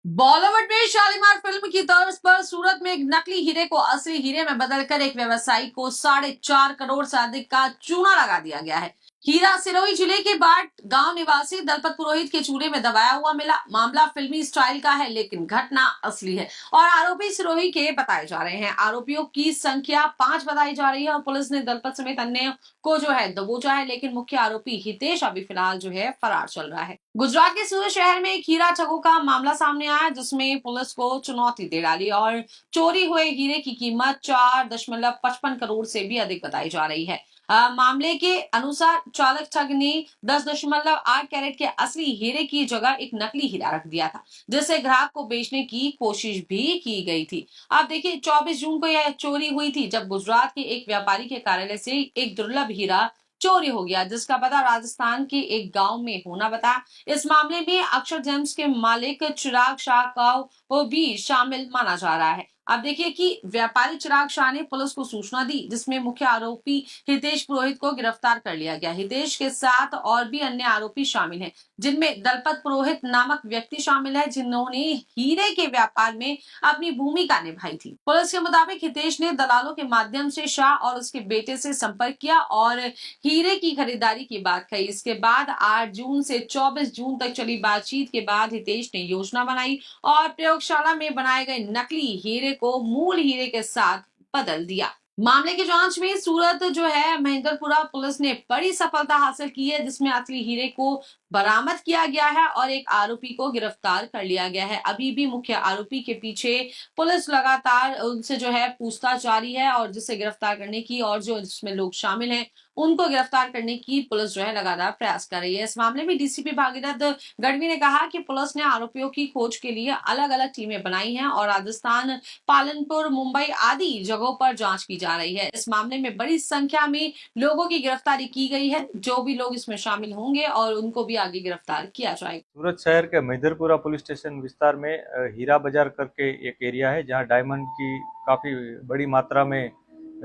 बॉलीवुड में शालीमार फिल्म की तर्ज पर सूरत में एक नकली हीरे को असली हीरे में बदलकर एक व्यवसायी को 4.5 करोड़ से अधिक का चूना लगा दिया गया है। हीरा सिरोही जिले के बाट गांव निवासी दलपत पुरोहित के चूल्हे में दबाया हुआ मिला। मामला फिल्मी स्टाइल का है, लेकिन घटना असली है और आरोपी सिरोही के बताए जा रहे हैं। आरोपियों की संख्या 5 बताई जा रही है और पुलिस ने दलपत समेत अन्य को जो है दबोचा है, लेकिन मुख्य आरोपी हितेश अभी फिलहाल जो है फरार चल रहा है। गुजरात के सूरत शहर में एक हीरा ठगों का मामला सामने आया, जिसमें पुलिस को चुनौती दे डाली और चोरी हुए हीरे की कीमत 4.55 करोड़ से भी अधिक बताई जा रही है। मामले के अनुसार चालक ठग ने 10.8 कैरेट के असली हीरे की जगह एक नकली हीरा रख दिया था, जिसे ग्राहक को बेचने की कोशिश भी की गई थी। आप देखिए, 24 जून को यह चोरी हुई थी, जब गुजरात के एक व्यापारी के कार्यालय से एक दुर्लभ हीरा चोरी हो गया, जिसका पता राजस्थान के एक गांव में होना बता। इस मामले में अक्षर जेम्स के मालिक चिराग शाह का वो भी शामिल माना जा रहा है। अब देखिए कि व्यापारी चिराग शाह ने पुलिस को सूचना दी, जिसमें मुख्य आरोपी हितेश पुरोहित को गिरफ्तार कर लिया गया। हितेश के साथ और भी अन्य आरोपी शामिल हैं, जिनमें दलपत पुरोहित नामक व्यक्ति शामिल है, जिन्होंने हीरे के व्यापार में अपनी भूमिका निभाई थी। पुलिस के मुताबिक हितेश ने दलालों के माध्यम से शाह और उसके बेटे से संपर्क किया और हीरे की खरीदारी की बात कही। इसके बाद 8 जून से 24 जून तक चली बातचीत के बाद हितेश ने योजना बनाई और प्रयोगशाला में बनाए गए नकली हीरे को मूल हीरे के साथ बदल दिया। मामले की जांच में सूरत जो है महेंद्रपुरा पुलिस ने बड़ी सफलता हासिल की है, जिसमें असली हीरे को बरामद किया गया है और एक आरोपी को गिरफ्तार कर लिया गया है। अभी भी मुख्य आरोपी के पीछे पुलिस लगातार उनसे जो है पूछताछ जारी है और जिसे गिरफ्तार करने की और जो इसमें लोग शामिल हैं उनको गिरफ्तार करने की पुलिस जो है लगातार प्रयास कर रही है। इस मामले में डीसीपी भागीरथ गढ़वी ने कहा कि पुलिस ने आरोपियों की खोज के लिए अलग अलग टीमें बनाई हैं और राजस्थान, पालनपुर, मुंबई आदि जगहों पर जांच की जा रही है। इस मामले में बड़ी संख्या में लोगों की गिरफ्तारी की गई है। जो भी लोग इसमें शामिल होंगे और उनको भी आगे गिरफ्तार किया जाएगा। सूरत शहर के महेंद्रपुरा पुलिस स्टेशन विस्तार में हीरा बाजार करके एक एरिया है, जहां डायमंड की काफ़ी बड़ी मात्रा में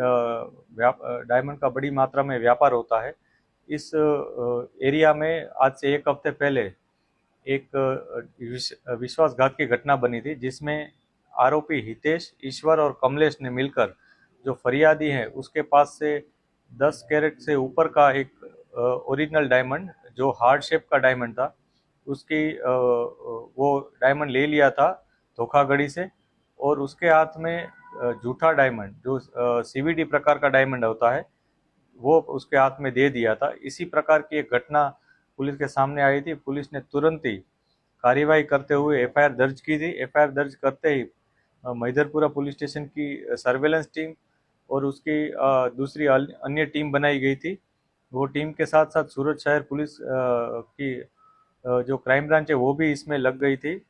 डायमंड का बड़ी मात्रा में व्यापार होता है। इस एरिया में आज से एक हफ्ते पहले एक विश्वासघात की घटना बनी थी, जिसमें आरोपी हितेश, ईश्वर और कमलेश ने मिलकर जो फरियादी है उसके पास से 10 कैरेट से ऊपर का एक ओरिजिनल डायमंड, जो हार्ड शेप का डायमंड था, उसकी वो डायमंड ले लिया था धोखाधड़ी से, और उसके हाथ में झूठा डायमंड, जो सीवीडी प्रकार का डायमंड होता है, वो उसके हाथ में दे दिया था। इसी प्रकार की एक घटना पुलिस के सामने आई थी। पुलिस ने तुरंत ही कार्यवाही करते हुए एफआईआर दर्ज की थी। एफआईआर दर्ज करते ही महेंद्रपुरा पुलिस स्टेशन की सर्वेलेंस टीम और उसकी दूसरी अन्य टीम बनाई गई थी। वो टीम के साथ साथ सूरत शहर पुलिस की जो क्राइम ब्रांच है वो भी इसमें लग गई थी।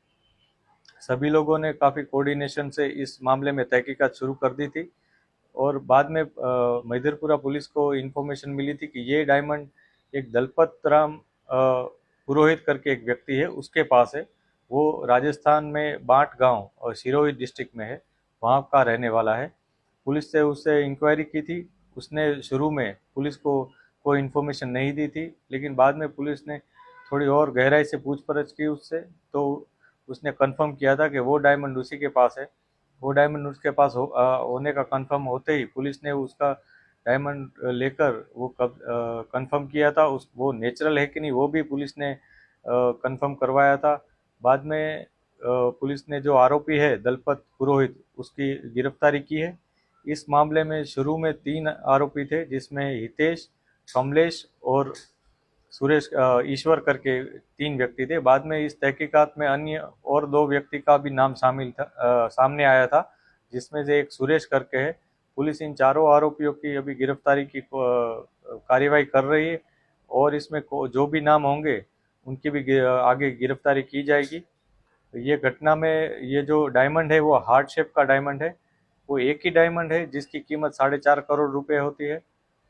सभी लोगों ने काफ़ी कोऑर्डिनेशन से इस मामले में तहकीकात शुरू कर दी थी और बाद में महेंद्रपुरा पुलिस को इन्फॉर्मेशन मिली थी कि ये डायमंड एक दलपत राम पुरोहित करके एक व्यक्ति है, उसके पास है। वो राजस्थान में बाट गांव और सिरोही डिस्ट्रिक्ट में है, वहाँ का रहने वाला है। पुलिस से उससे इंक्वायरी की थी। उसने शुरू में पुलिस को कोई इन्फॉर्मेशन नहीं दी थी, लेकिन बाद में पुलिस ने थोड़ी और गहराई से पूछपरछ की उससे, तो उसने कंफर्म किया था कि वो डायमंड उसी के पास है। वो डायमंड उसके पास होने का कंफर्म होते ही पुलिस ने उसका डायमंड लेकर वो कंफर्म किया था। उस वो नेचुरल है कि नहीं वो भी पुलिस ने कंफर्म करवाया था। बाद में पुलिस ने जो आरोपी है दलपत पुरोहित, उसकी गिरफ्तारी की है। इस मामले में शुरू में 3 आरोपी थे, जिसमें हितेश, कमलेश और सुरेश ईश्वर करके 3 व्यक्ति थे। बाद में इस तहकीकात में अन्य और 2 व्यक्ति का भी नाम शामिल था, सामने आया था, जिसमें से एक सुरेश करके है। पुलिस इन चारों आरोपियों की अभी गिरफ्तारी की कार्यवाही कर रही है और इसमें जो भी नाम होंगे उनकी भी आगे गिरफ्तारी की जाएगी। ये घटना में ये जो डायमंड है वो हार्ट शेप का डायमंड है। वो एक ही डायमंड है जिसकी कीमत 4.5 करोड़ रुपए होती है।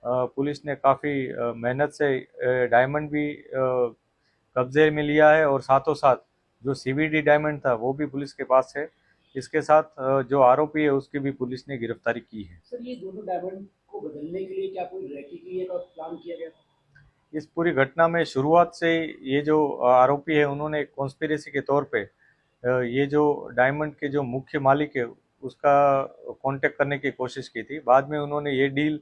पुलिस ने काफ़ी मेहनत से डायमंड भी कब्जे में लिया है और साथों साथ जो सीवीडी डायमंड था वो भी पुलिस के पास है। इसके साथ जो आरोपी है उसकी भी पुलिस ने गिरफ्तारी की है। सर, ये दोनों डायमंड को बदलने के लिए क्या कोई रैकी की का प्लान किया गया था? इस पूरी घटना में शुरुआत से ये जो आरोपी है उन्होंने कॉन्स्पिरेसी के तौर पे ये जो डायमंड के जो मुख्य मालिक है उसका कांटेक्ट करने की कोशिश की थी। बाद में उन्होंने ये डील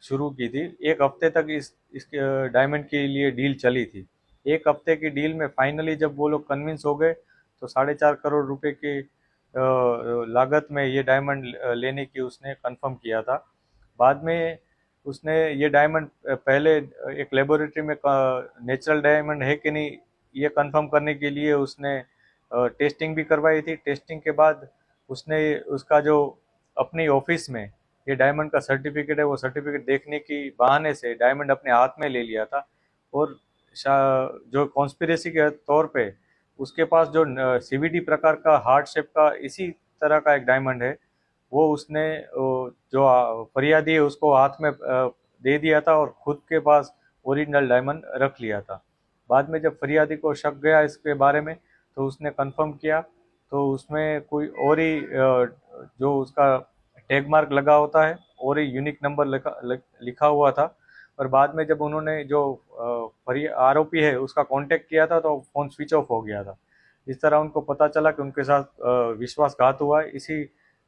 शुरू की थी। एक हफ्ते तक इस डायमंड के लिए डील चली थी। एक हफ्ते की डील में फाइनली जब वो लोग कन्विंस हो गए तो 4.5 करोड़ रुपए की लागत में ये डायमंड लेने की उसने कंफर्म किया था। बाद में उसने ये डायमंड पहले एक लेबोरेटरी में नेचुरल डायमंड है कि नहीं ये कंफर्म करने के लिए उसने टेस्टिंग भी करवाई थी। टेस्टिंग के बाद उसने उसका जो अपनी ऑफिस में ये डायमंड का सर्टिफिकेट है वो सर्टिफिकेट देखने की बहाने से डायमंड अपने हाथ में ले लिया था। और जो कॉन्स्पिरेसी के तौर पे उसके पास जो सीवीडी प्रकार का हार्ट शेप का इसी तरह का एक डायमंड है वो उसने जो फरियादी है उसको हाथ में दे दिया था और खुद के पास ओरिजिनल डायमंड रख लिया था। बाद में जब फरियादी को शक गया इसके बारे में तो उसने कंफर्म किया तो उसमें कोई और ही जो उसका टैग मार्क लगा होता है और ही यूनिक नंबर लिखा हुआ था। और बाद में जब उन्होंने जो आरोपी है उसका कांटेक्ट किया था तो फ़ोन स्विच ऑफ हो गया था। इस तरह उनको पता चला कि उनके साथ विश्वासघात हुआ है। इसी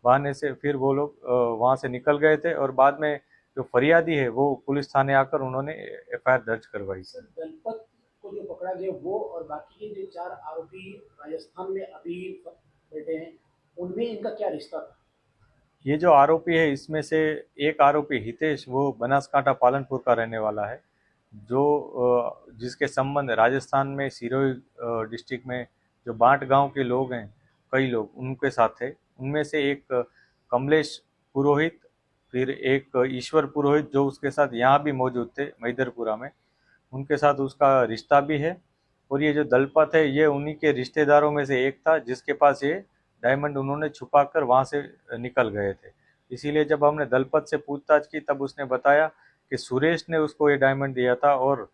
बहाने से फिर वो लोग वहाँ से निकल गए थे और बाद में जो फरियादी है वो पुलिस थाने आकर उन्होंने एफआईआर दर्ज करवाई। सर दलपत को जो पकड़ा गया वो और बाकी के जो 4 आरोपी राजस्थान में अभी बैठे हैं उनमें इनका क्या रिश्ता था? ये जो आरोपी है इसमें से एक आरोपी हितेश वो बनासकांठा पालनपुर का रहने वाला है जो जिसके संबंध राजस्थान में सिरोही डिस्ट्रिक्ट में जो बांट गांव के लोग हैं कई लोग उनके साथ थे। उनमें से एक कमलेश पुरोहित फिर एक ईश्वर पुरोहित जो उसके साथ यहाँ भी मौजूद थे मैदरपुरा में उनके साथ उसका रिश्ता भी है। और ये जो दलपत है ये उन्हीं के रिश्तेदारों में से एक था जिसके पास ये डायमंड उन्होंने छुपा कर वहाँ से निकल गए थे। इसीलिए जब हमने दलपत से पूछताछ की तब उसने बताया कि सुरेश ने उसको ये डायमंड दिया था और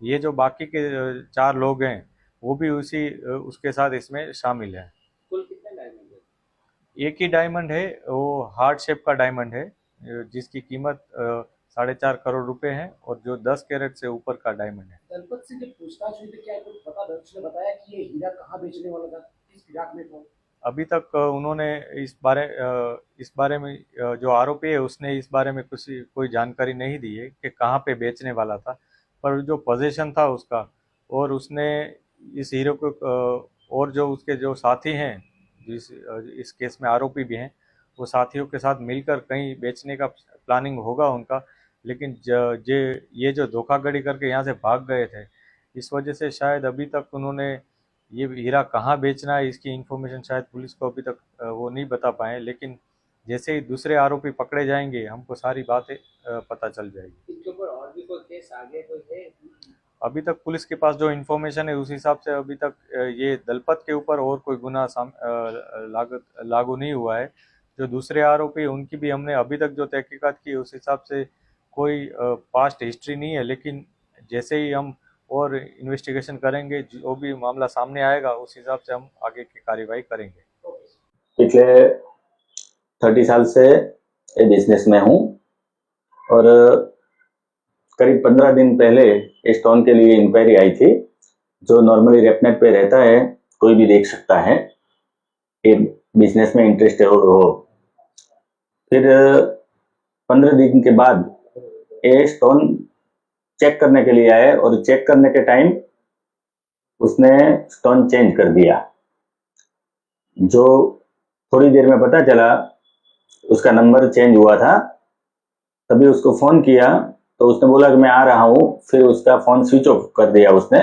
ये जो बाकी के 4 लोग हैं वो भी उसके साथ इसमें शामिल हैं। कुल कितने डायमंड है? एक ही डायमंड है वो हार्ट शेप का डायमंड है जिसकी कीमत 4.5 करोड़ रुपए है और जो 10 कैरेट से ऊपर का डायमंड है। दलपत से जब पूछताछ हुई तो क्या कुछ पता उसने बताया कि ये हीरा कहाँ बेचने वाला था, किस फिराक में था? अभी तक उन्होंने इस बारे में जो आरोपी है उसने इस बारे में कोई जानकारी नहीं दी है कि कहाँ पे बेचने वाला था। पर जो पोजीशन था उसका और उसने इस हीरो को और जो उसके जो साथी हैं इस केस में आरोपी भी हैं वो साथियों के साथ मिलकर कहीं बेचने का प्लानिंग होगा उनका। लेकिन ये जो धोखाधड़ी करके यहाँ से भाग गए थे इस वजह से शायद अभी तक उन्होंने ये हीरा कहाँ बेचना है इसकी इन्फॉर्मेशन शायद पुलिस को अभी तक वो नहीं बता पाए। लेकिन जैसे ही दूसरे आरोपी पकड़े जाएंगे हमको सारी बातें पता चल जाएगी। इसके ऊपर और भी कोई केस आगे कोई है? अभी तक पुलिस के पास जो इन्फॉर्मेशन है उस हिसाब से अभी तक ये दलपत के ऊपर और कोई गुना लागू नहीं हुआ है। जो दूसरे आरोपी उनकी भी हमने अभी तक जो तहकीकात की उस हिसाब से कोई पास्ट हिस्ट्री नहीं है। लेकिन जैसे ही हम और इन्वेस्टिगेशन करेंगे जो भी मामला सामने आएगा उस हिसाब से हम आगे की कार्रवाई करेंगे। पिछले 30 साल से ये बिजनेस में हूँ और करीब 15 दिन पहले स्टोन के लिए इंक्वायरी आई थी जो नॉर्मली रेपनेट पे रहता है, कोई भी देख सकता है ये बिजनेस में इंटरेस्टेड हो। फिर 15 दिन के बाद ये स्टोन चेक करने के लिए आए और चेक करने के टाइम उसने स्टोन चेंज कर दिया। जो थोड़ी देर में पता चला उसका नंबर चेंज हुआ था। तभी उसको फोन किया तो उसने बोला कि मैं आ रहा हूँ। फिर उसका फोन स्विच ऑफ कर दिया उसने।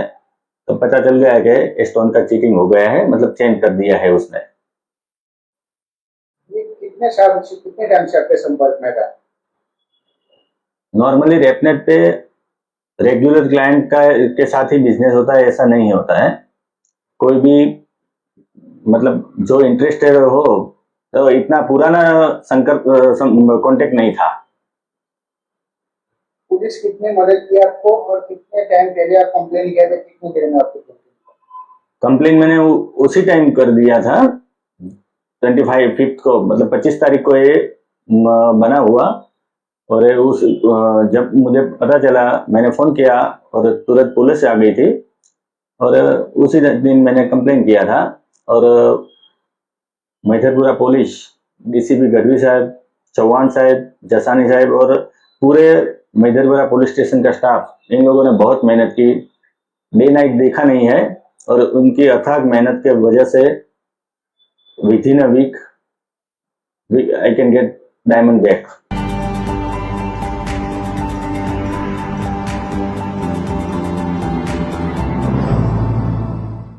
तो पता चल गया कि स्टोन का चीटिंग हो गया है, मतलब चेंज कर दिया है उसने। कितने टाइम से आपके संपर्क में था? नॉर्मली रेपनेट पे रेगुलर क्लाइंट के साथ ही बिजनेस होता है ऐसा नहीं होता है। कोई भी मतलब जो इंटरेस्टेड हो तो इतना पुराना कांटेक्ट नहीं था। पुलिस कितने मदद की आपको और कितने टाइम पहले आप कंप्लेन किया था, कितनी देर में आपको कंप्लेन मैंने उसी टाइम कर दिया था 25 को, मतलब 25 तारीख को ये बना हुआ। और उस जब मुझे पता चला मैंने फोन किया और तुरंत पुलिस आ गई थी। और उसी दिन मैंने कंप्लेन किया था और मैथरपुरा पुलिस, डीसीपी गढ़वी साहब, चौहान साहब, जसानी साहब और पूरे मैथरपुरा पुलिस स्टेशन का स्टाफ, इन लोगों ने बहुत मेहनत की, डे नाइट देखा नहीं है और उनकी अथाग मेहनत के वजह से within a week I can get diamond back.